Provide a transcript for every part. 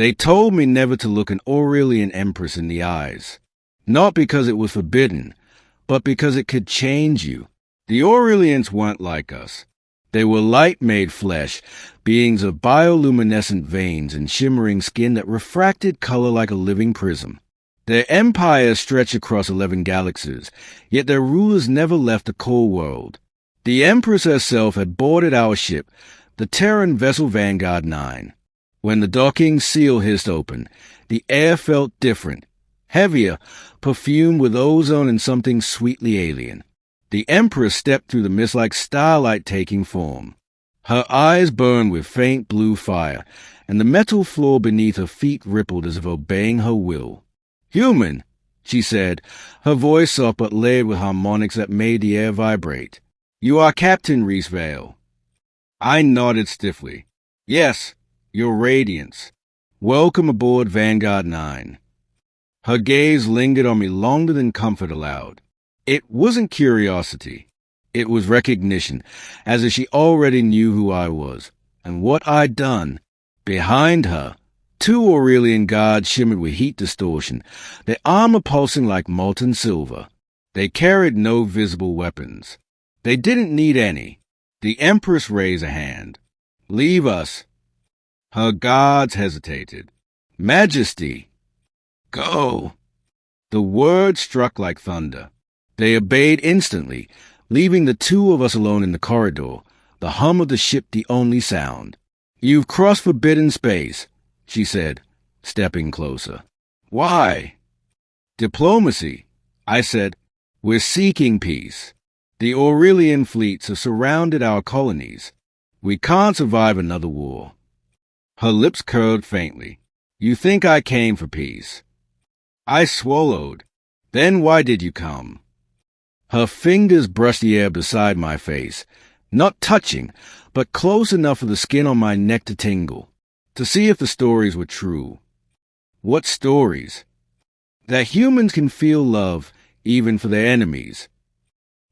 They told me never to look an Aurelian Empress in the eyes. Not because it was forbidden, but because it could change you. The Aurelians weren't like us. They were light-made flesh, beings of bioluminescent veins and shimmering skin that refracted color like a living prism. Their empire stretched across 11 galaxies, yet their rulers never left the core world. The Empress herself had boarded our ship, the Terran vessel Vanguard 9. When the docking seal hissed open, the air felt different, heavier, perfumed with ozone and something sweetly alien. The Empress stepped through the mist like starlight taking form. Her eyes burned with faint blue fire, and the metal floor beneath her feet rippled as if obeying her will. "Human," she said, her voice soft but layered with harmonics that made the air vibrate. "You are Captain Reese-Vale." I nodded stiffly. "Yes, your radiance. Welcome aboard Vanguard 9. Her gaze lingered on me longer than comfort allowed. It wasn't curiosity. It was recognition, as if she already knew who I was and what I'd done. Behind her, 2 Aurelian guards shimmered with heat distortion, their armor pulsing like molten silver. They carried no visible weapons. They didn't need any. The Empress raised a hand. "Leave us." Her guards hesitated. "Majesty." "Go." The word struck like thunder. They obeyed instantly, leaving the 2 of us alone in the corridor, the hum of the ship the only sound. "You've crossed forbidden space," she said, stepping closer. "Why?" "Diplomacy," I said. "We're seeking peace. The Aurelian fleets have surrounded our colonies. We can't survive another war." Her lips curled faintly. "You think I came for peace?" I swallowed. "Then why did you come?" Her fingers brushed the air beside my face, not touching, but close enough for the skin on my neck to tingle, to see if the stories were true. "What stories?" "That humans can feel love, even for their enemies."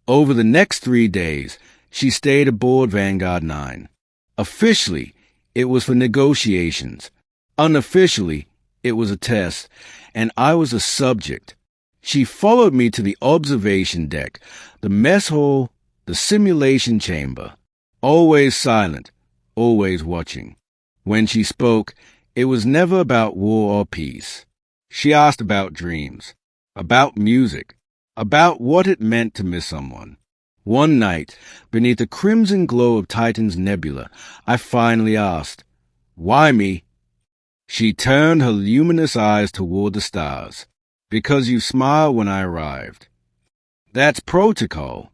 Over the next 3 days, she stayed aboard Vanguard 9. Officially, it was for negotiations. Unofficially, it was a test, and I was a subject. She followed me to the observation deck, the mess hall, the simulation chamber. Always silent, always watching. When she spoke, it was never about war or peace. She asked about dreams, about music, about what it meant to miss someone. One night, beneath the crimson glow of Titan's nebula, I finally asked, "Why me?" She turned her luminous eyes toward the stars. "Because you smiled when I arrived." "That's protocol."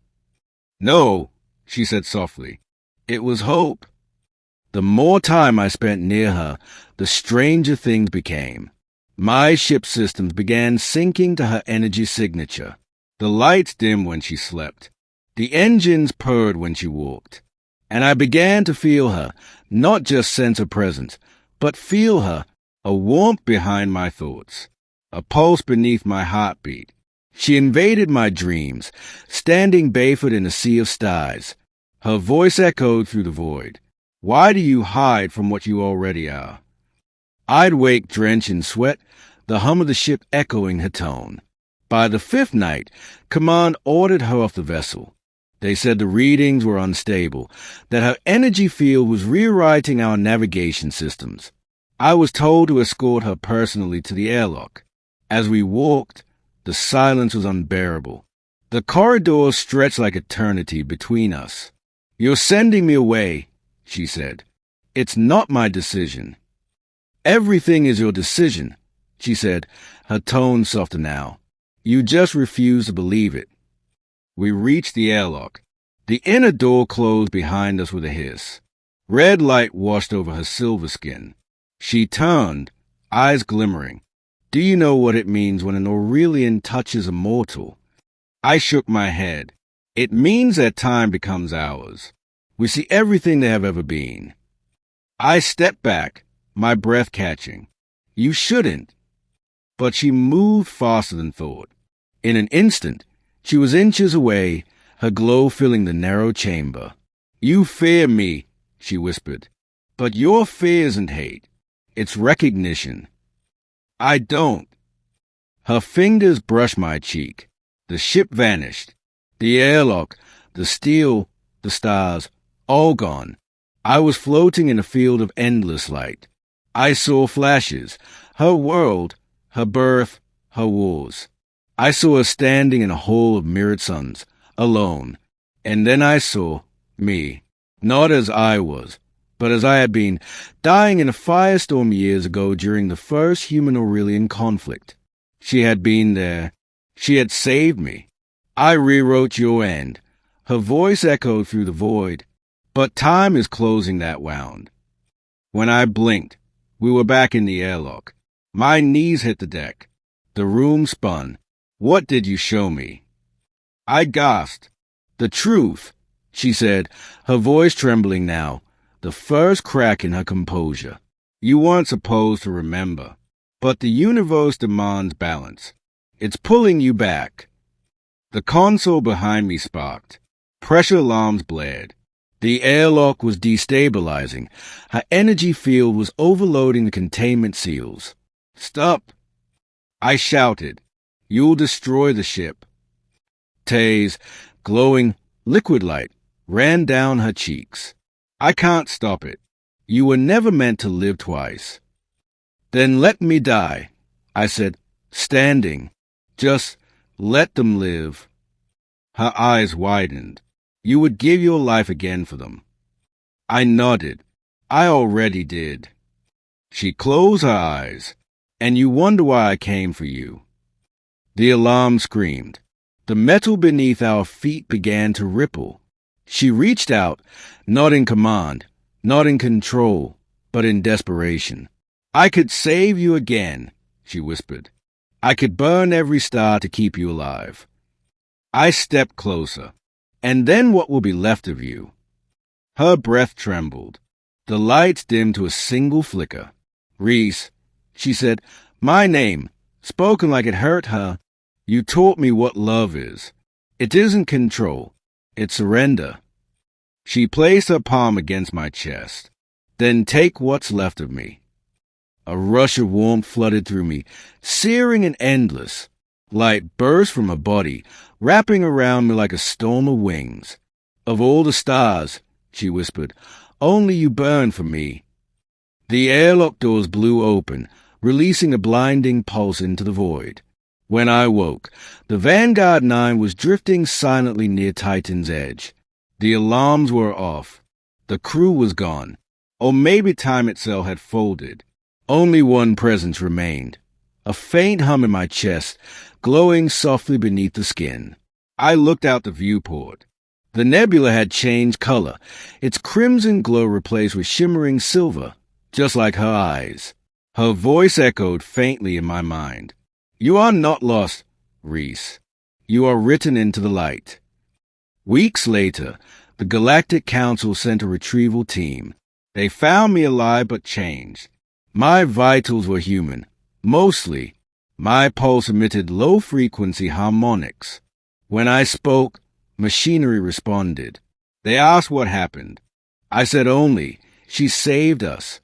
"No," she said softly. "It was hope." The more time I spent near her, the stranger things became. My ship systems began syncing to her energy signature. The lights dimmed when she slept. The engines purred when she walked. And I began to feel her, not just sense her presence, but feel her, a warmth behind my thoughts, a pulse beneath my heartbeat. She invaded my dreams, standing barefoot in a sea of stars. Her voice echoed through the void. "Why do you hide from what you already are?" I'd wake drenched in sweat, the hum of the ship echoing her tone. By the 5th night, Command ordered her off the vessel. They said the readings were unstable, that her energy field was rewriting our navigation systems. I was told to escort her personally to the airlock. As we walked, the silence was unbearable. The corridors stretched like eternity between us. "You're sending me away," she said. "It's not my decision." "Everything is your decision," she said, her tone softer now. "You just refuse to believe it." We reached the airlock. The inner door closed behind us with a hiss. Red light washed over her silver skin. She turned, eyes glimmering. "Do you know what it means when an Aurelian touches a mortal?" I shook my head. "It means that time becomes ours. We see everything there have ever been." I stepped back, my breath catching. "You shouldn't." But she moved faster than thought. In an instant, she was inches away, her glow filling the narrow chamber. "You fear me," she whispered. "But your fear isn't hate. It's recognition. I don't. Her fingers brushed my cheek. The ship vanished. The airlock, the steel, the stars, all gone. I was floating in a field of endless light. I saw flashes. Her world, her birth, her wars. I saw her standing in a hall of mirrored suns, alone. And then I saw me, not as I was, but as I had been, dying in a firestorm years ago during the first human-Aurelian conflict. She had been there. She had saved me. I rewrote your end. Her voice echoed through the void. But time is closing that wound. When I blinked, we were back in the airlock. My knees hit the deck. The room spun. What did you show me? I gasped. The truth, she said, her voice trembling now, the first crack in her composure. You weren't supposed to remember. But the universe demands balance. It's pulling you back. The console behind me sparked. Pressure alarms blared. The airlock was destabilizing. Her energy field was overloading the containment seals. Stop! I shouted. You'll destroy the ship. Tay's glowing liquid light ran down her cheeks. I can't stop it. You were never meant to live twice. Then let me die, I said, standing. Just let them live. Her eyes widened. You would give your life again for them. I nodded. I already did. She closed her eyes. And you wonder why I came for you. The alarm screamed. The metal beneath our feet began to ripple. She reached out, not in command, not in control, but in desperation. I could save you again, she whispered. I could burn every star to keep you alive. I stepped closer. And then what will be left of you? Her breath trembled. The lights dimmed to a single flicker. Reese, she said, my name, spoken like it hurt her. You taught me what love is. It isn't control. It's surrender. She placed her palm against my chest. Then take what's left of me. A rush of warmth flooded through me, searing and endless. Light burst from her body, wrapping around me like a storm of wings. Of all the stars, she whispered, only you burn for me. The airlock doors blew open, releasing a blinding pulse into the void. When I woke, the Vanguard 9 was drifting silently near Titan's edge. The alarms were off. The crew was gone. Or maybe time itself had folded. Only one presence remained. A faint hum in my chest, glowing softly beneath the skin. I looked out the viewport. The nebula had changed color, its crimson glow replaced with shimmering silver, just like her eyes. Her voice echoed faintly in my mind. You are not lost, Reese. You are written into the light. Weeks later, the Galactic Council sent a retrieval team. They found me alive but changed. My vitals were human. Mostly, my pulse emitted low-frequency harmonics. When I spoke, machinery responded. They asked what happened. I said only, she saved us.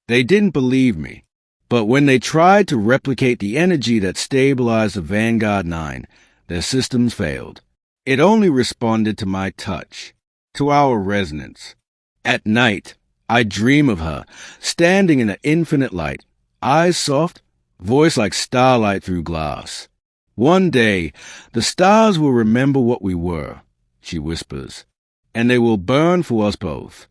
They didn't believe me, but when they tried to replicate the energy that stabilized the Vanguard 9, their systems failed. It only responded to my touch, to our resonance. At night, I dream of her, standing in the infinite light, eyes soft, voice like starlight through glass. One day, the stars will remember what we were, she whispers, and they will burn for us both.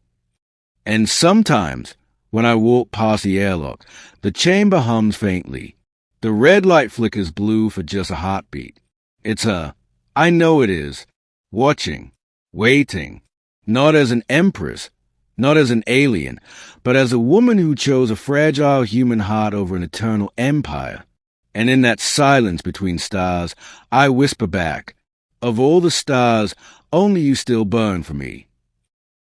And sometimes, when I walk past the airlock, the chamber hums faintly. The red light flickers blue for just a heartbeat. It's her. I know it is. Watching. Waiting. Not as an empress. Not as an alien. But as a woman who chose a fragile human heart over an eternal empire. And in that silence between stars, I whisper back, of all the stars, only you still burn for me.